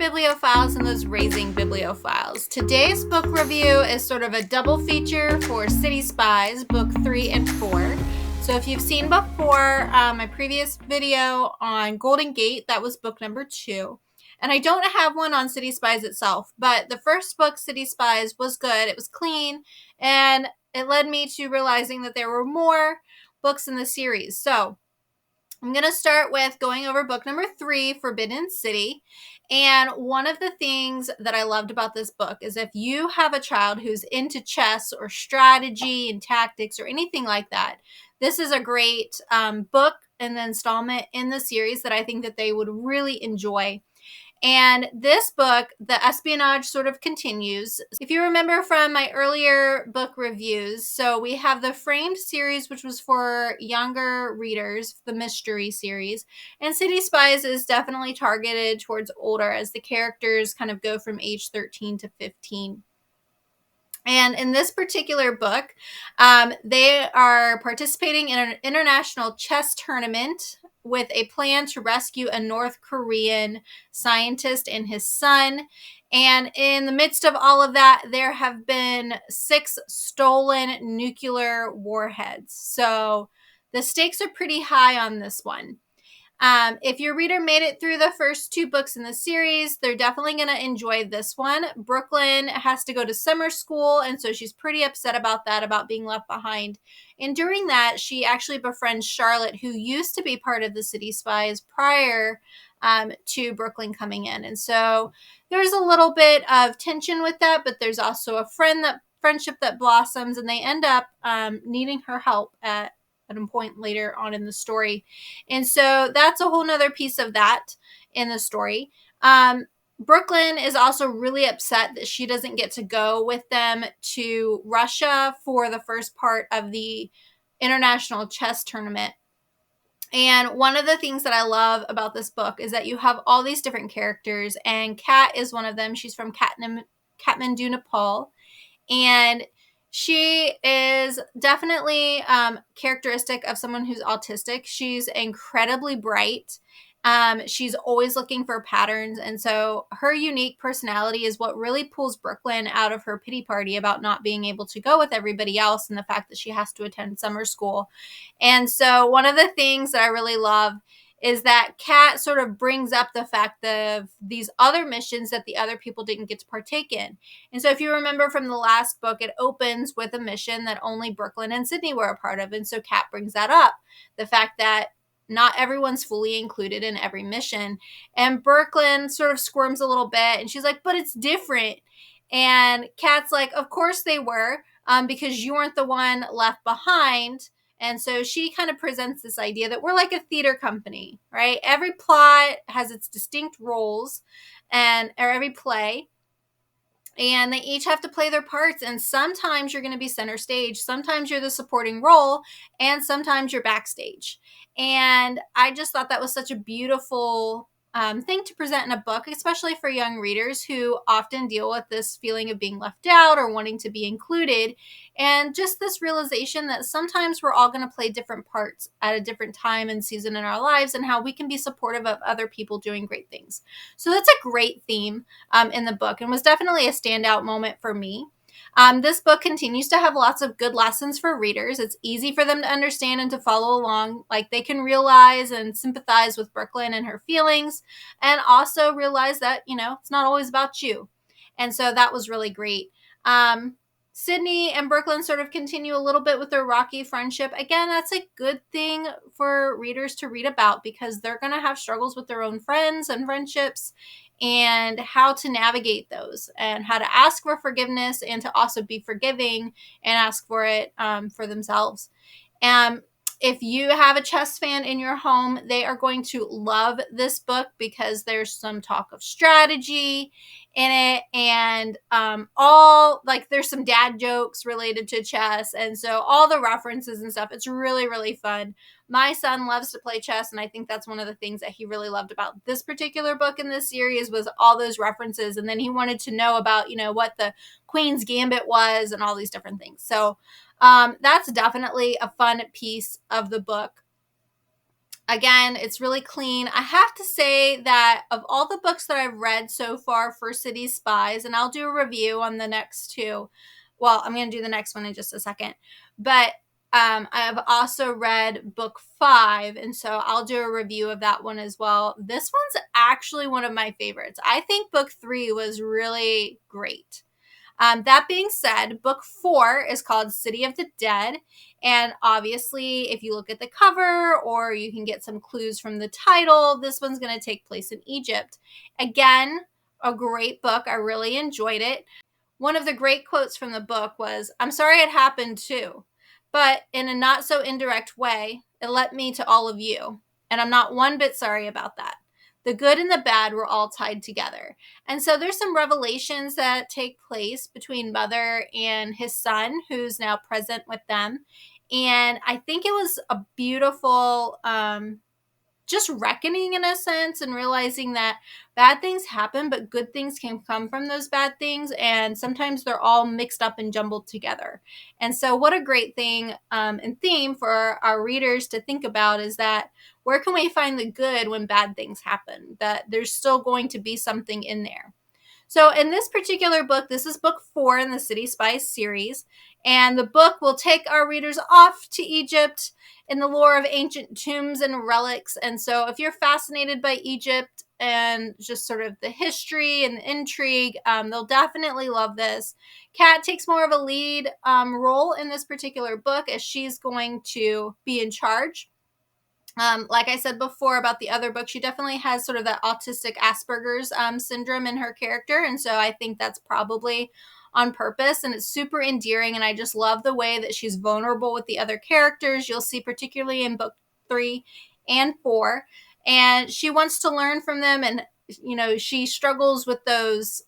bibliophiles and those raising bibliophiles. Today's book review is sort of a double feature for City Spies, book 3 and 4. So if you've seen before my previous video on Golden Gate, that was book number 2. And I don't have one on City Spies itself, but the first book, City Spies, was good. It was clean, and it led me to realizing that there were more books in the series. So I'm going to start with going over book number 3, Forbidden City. And one of the things that I loved about this book is if you have a child who's into chess or strategy and tactics or anything like that, this is a great book and installment in the series that I think that they would really enjoy. And this book, the espionage sort of continues. If you remember from my earlier book reviews, so we have the Framed series, which was for younger readers, the mystery series. And City Spies is definitely targeted towards older as the characters kind of go from age 13 to 15. And in this particular book, they are participating in an international chess tournament with a plan to rescue a North Korean scientist and his son. And in the midst of all of that, there have been 6 stolen nuclear warheads. So the stakes are pretty high on this one. If your reader made it through the first 2 books in the series, they're definitely going to enjoy this one. Brooklyn has to go to summer school, and so she's pretty upset about that, about being left behind. And during that, she actually befriends Charlotte, who used to be part of the City Spies prior to Brooklyn coming in. And so there's a little bit of tension with that, but there's also a friendship that blossoms, and they end up needing her help at a point later on in the story. And so that's a whole nother piece of that in the story. Brooklyn is also really upset that she doesn't get to go with them to Russia for the first part of the international chess tournament. And one of the things that I love about this book is that you have all these different characters, and Kat is one of them. She's from Kathmandu, Nepal. And she is definitely characteristic of someone who's autistic. She's incredibly bright. She's always looking for patterns. And so her unique personality is what really pulls Brooklyn out of her pity party about not being able to go with everybody else and the fact that she has to attend summer school. And so one of the things that I really love is that Kat sort of brings up the fact of these other missions that the other people didn't get to partake in. And so if you remember from the last book, it opens with a mission that only Brooklyn and Sydney were a part of. And so Kat brings that up, the fact that not everyone's fully included in every mission. And Brooklyn sort of squirms a little bit, and she's like, but it's different. And Kat's like, of course they were, because you weren't the one left behind. And so she kind of presents this idea that we're like a theater company, right? Every plot has its distinct roles or every play. And they each have to play their parts. And sometimes you're going to be center stage. Sometimes you're the supporting role. And sometimes you're backstage. And I just thought that was such a beautiful thing to present in a book, especially for young readers who often deal with this feeling of being left out or wanting to be included. And just this realization that sometimes we're all going to play different parts at a different time and season in our lives, and how we can be supportive of other people doing great things. So that's a great theme in the book, and was definitely a standout moment for me. This book continues to have lots of good lessons for readers. It's easy for them to understand and to follow along. Like, they can realize and sympathize with Brooklyn and her feelings, and also realize that, it's not always about you. And so that was really great. Sydney and Brooklyn sort of continue a little bit with their rocky friendship. Again, that's a good thing for readers to read about, because they're going to have struggles with their own friends and friendships, and how to navigate those, and how to ask for forgiveness, and to also be forgiving and ask for it for themselves. If you have a chess fan in your home, they are going to love this book, because there's some talk of strategy in it, and there's some dad jokes related to chess, and so all the references and stuff, it's really, really fun. My son loves to play chess, and I think that's one of the things that he really loved about this particular book in this series was all those references, and then he wanted to know about, what the Queen's Gambit was and all these different things. So that's definitely a fun piece of the book. Again, it's really clean. I have to say that of all the books that I've read so far for City Spies, and I'll do a review on the next two. Well, I'm going to do the next one in just a second. But I've also read book 5, and so I'll do a review of that one as well. This one's actually one of my favorites. I think book 3 was really great. That being said, book 4 is called City of the Dead. And obviously, if you look at the cover or you can get some clues from the title, this one's going to take place in Egypt. Again, a great book. I really enjoyed it. One of the great quotes from the book was, "I'm sorry it happened too, but in a not so indirect way, it led me to all of you. And I'm not one bit sorry about that. The good and the bad were all tied together." And so there's some revelations that take place between Mother and his son, who's now present with them. And I think it was a beautiful just reckoning in a sense, and realizing that bad things happen, but good things can come from those bad things. And sometimes they're all mixed up and jumbled together. And so what a great thing and theme for our readers to think about is that where can we find the good when bad things happen? That there's still going to be something in there. So in this particular book, this is book 4 in the City Spies series, and the book will take our readers off to Egypt in the lore of ancient tombs and relics. And so if you're fascinated by Egypt and just sort of the history and the intrigue, they'll definitely love this. Kat takes more of a lead role in this particular book, as she's going to be in charge. Like I said before about the other book, she definitely has sort of that autistic Asperger's syndrome in her character. And so I think that's probably on purpose, and it's super endearing. And I just love the way that she's vulnerable with the other characters. You'll see particularly in book 3 and 4. And she wants to learn from them. And, you know, she struggles with those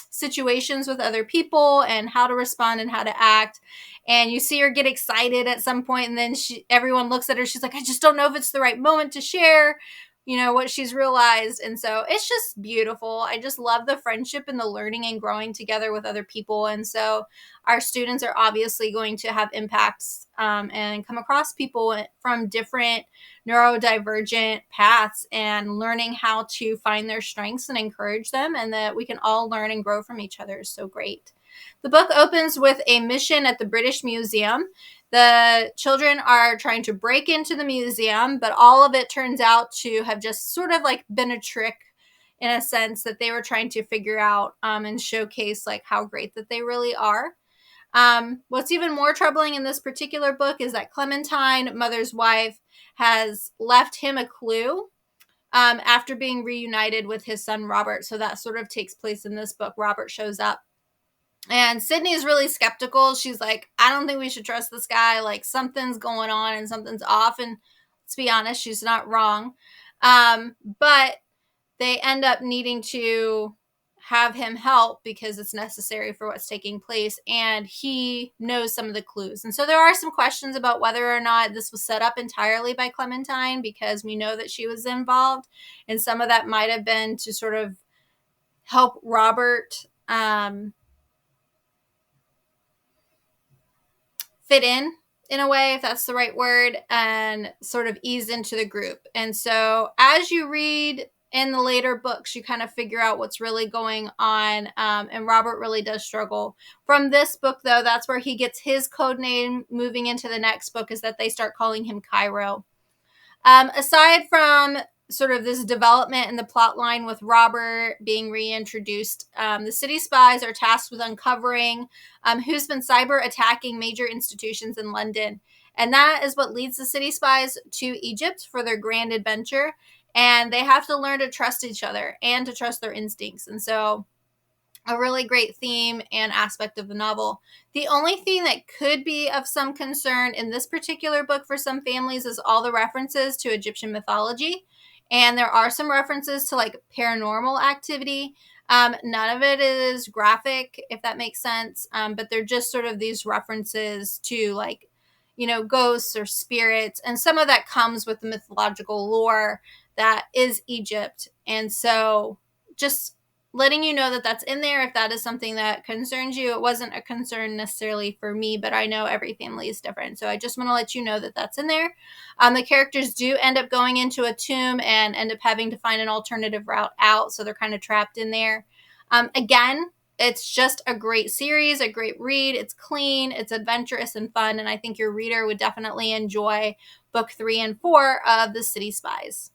situations with other people and how to respond and how to act. And you see her get excited at some point, and then everyone looks at her, she's like, I just don't know if it's the right moment to share, you know, what she's realized. And so it's just beautiful. I just love the friendship and the learning and growing together with other people. And so our students are obviously going to have impacts and come across people from different neurodivergent paths, and learning how to find their strengths and encourage them, and that we can all learn and grow from each other is so great. The book opens with a mission at the British Museum. The children are trying to break into the museum, but all of it turns out to have just sort of like been a trick, in a sense that they were trying to figure out and showcase like how great that they really are. What's even more troubling in this particular book is that Clementine, Mother's wife, has left him a clue after being reunited with his son Robert. So that sort of takes place in this book. Robert shows up. And Sydney is really skeptical. She's like, I don't think we should trust this guy. Like, something's going on and something's off. And let's be honest, she's not wrong. But they end up needing to have him help because it's necessary for what's taking place. And he knows some of the clues. And so there are some questions about whether or not this was set up entirely by Clementine, because we know that she was involved. And some of that might have been to sort of help Robert fit in a way, if that's the right word, and sort of ease into the group. And so as you read in the later books, you kind of figure out what's really going on. And Robert really does struggle. From this book, though, that's where he gets his code name. Moving into the next book is that they start calling him Cairo. Aside from sort of this development in the plot line with Robert being reintroduced, the City Spies are tasked with uncovering who's been cyber attacking major institutions in London. And that is what leads the City Spies to Egypt for their grand adventure. And they have to learn to trust each other and to trust their instincts. And so a really great theme and aspect of the novel. The only thing that could be of some concern in this particular book for some families is all the references to Egyptian mythology. And there are some references to like paranormal activity. None of it is graphic, if that makes sense. But they're just sort of these references to like, you know, ghosts or spirits. And some of that comes with the mythological lore that is Egypt. And so just letting you know that that's in there if that is something that concerns you. It wasn't a concern necessarily for me, but I know every family is different. So I just want to let you know that that's in there. The characters do end up going into a tomb and end up having to find an alternative route out. So they're kind of trapped in there. Again, it's just a great series, a great read. It's clean, it's adventurous and fun. And I think your reader would definitely enjoy book 3 and 4 of the City Spies.